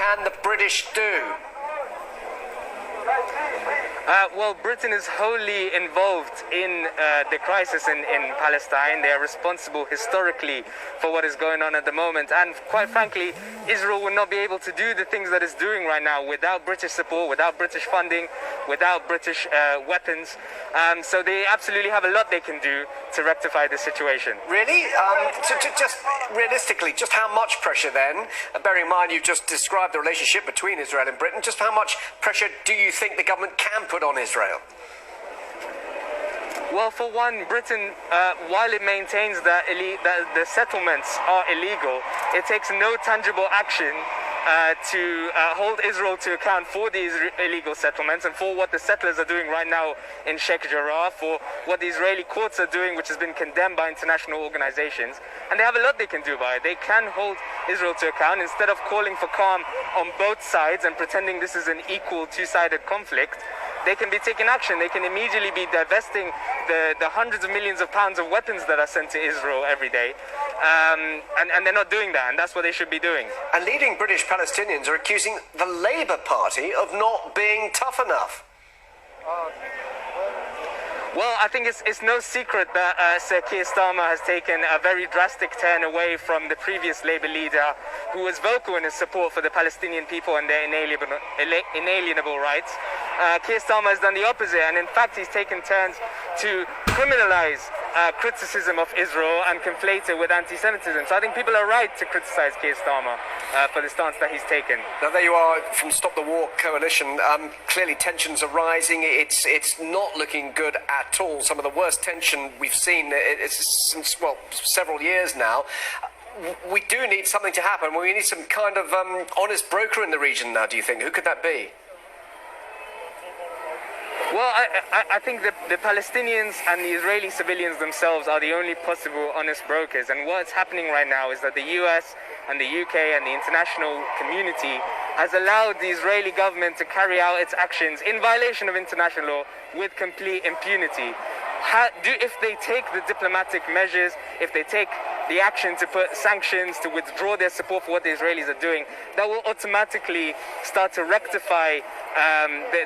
can the British do? Well, Britain is wholly involved in the crisis in Palestine. They are responsible historically for what is going on at the moment. And quite frankly, Israel would not be able to do the things that it's doing right now without British support, without British funding, without British weapons. So they absolutely have a lot they can do to rectify the situation. Really? Just realistically, just how much pressure then, bearing in mind you've just described the relationship between Israel and Britain, just how much pressure do you think the government can put on Israel? Well, for one, Britain, while it maintains that the settlements are illegal, it takes no tangible action to hold Israel to account for these illegal settlements and for what the settlers are doing right now in Sheikh Jarrah, for what the Israeli courts are doing, which has been condemned by international organizations. And they have a lot they can do about it. They can hold Israel to account instead of calling for calm on both sides and pretending this is an equal two-sided conflict. They can be taking action. They can immediately be divesting the hundreds of millions of pounds of weapons that are sent to Israel every day. And they're not doing that, and that's what they should be doing. And leading British Palestinians are accusing the Labour Party of not being tough enough. Well, I think it's no secret that Sir Keir Starmer has taken a very drastic turn away from the previous Labour leader, who was vocal in his support for the Palestinian people and their inalienable rights. Keir Starmer has done the opposite, and in fact he's taken turns to criminalise criticism of Israel and conflate it with anti-Semitism. So I think people are right to criticise Keir Starmer for the stance that he's taken. Now there you are from Stop the War Coalition. Clearly tensions are rising. It's not looking good at all. Some of the worst tension we've seen since, well, several years now. We do need something to happen. We need some kind of honest broker in the region now, do you think? Who could that be? Well, I think that the Palestinians and the Israeli civilians themselves are the only possible honest brokers. And what's happening right now is that the US and the UK and the international community has allowed the Israeli government to carry out its actions in violation of international law with complete impunity. If they take the diplomatic measures, if they take the action to put sanctions, to withdraw their support for what the Israelis are doing, that will automatically start to rectify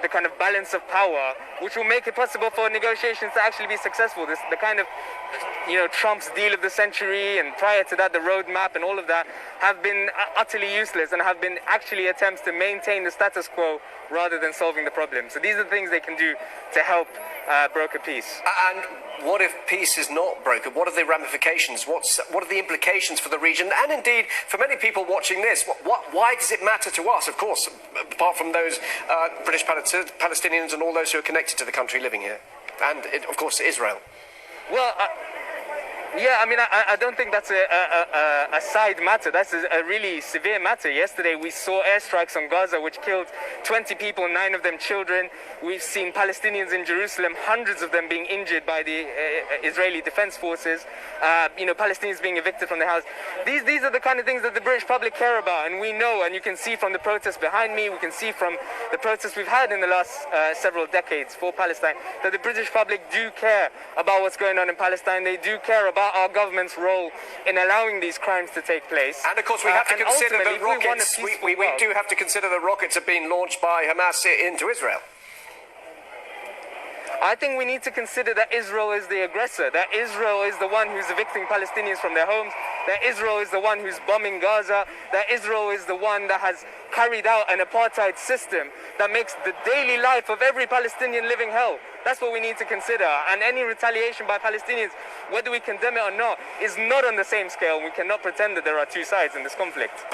the kind of balance of power, which will make it possible for negotiations to actually be successful. The kind of, Trump's deal of the century, and prior to that, the roadmap and all of that have been utterly useless and have been actually attempts to maintain the status quo rather than solving the problem. So these are the things they can do to help broker peace. And what if peace is not brokered? What are the ramifications? What are the implications for the region? And indeed, for many people watching this, why does it matter to us? Of course, apart from those British Palestinians and all those who are connected to the country living here. And, of course, Israel. Well, yeah, I don't think that's a side matter. That's a really severe matter. Yesterday we saw airstrikes on Gaza which killed 20 people, 9 of them children. We've seen Palestinians in Jerusalem, hundreds of them being injured by the Israeli Defense Forces. Palestinians being evicted from their house. These are the kind of things that the British public care about, and we know, and you can see from the protests behind me, we can see from the protests we've had in the last several decades for Palestine, that the British public do care about what's going on in Palestine. They do care about our government's role in allowing these crimes to take place. And of course we have to consider the rockets. We do have to consider the rockets have been launched by Hamas into Israel. I think we need to consider that Israel is the aggressor, that Israel is the one who's evicting Palestinians from their homes, that Israel is the one who's bombing Gaza, that Israel is the one that has carried out an apartheid system that makes the daily life of every Palestinian living hell. That's what we need to consider. And any retaliation by Palestinians, whether we condemn it or not, is not on the same scale. We cannot pretend that there are two sides in this conflict.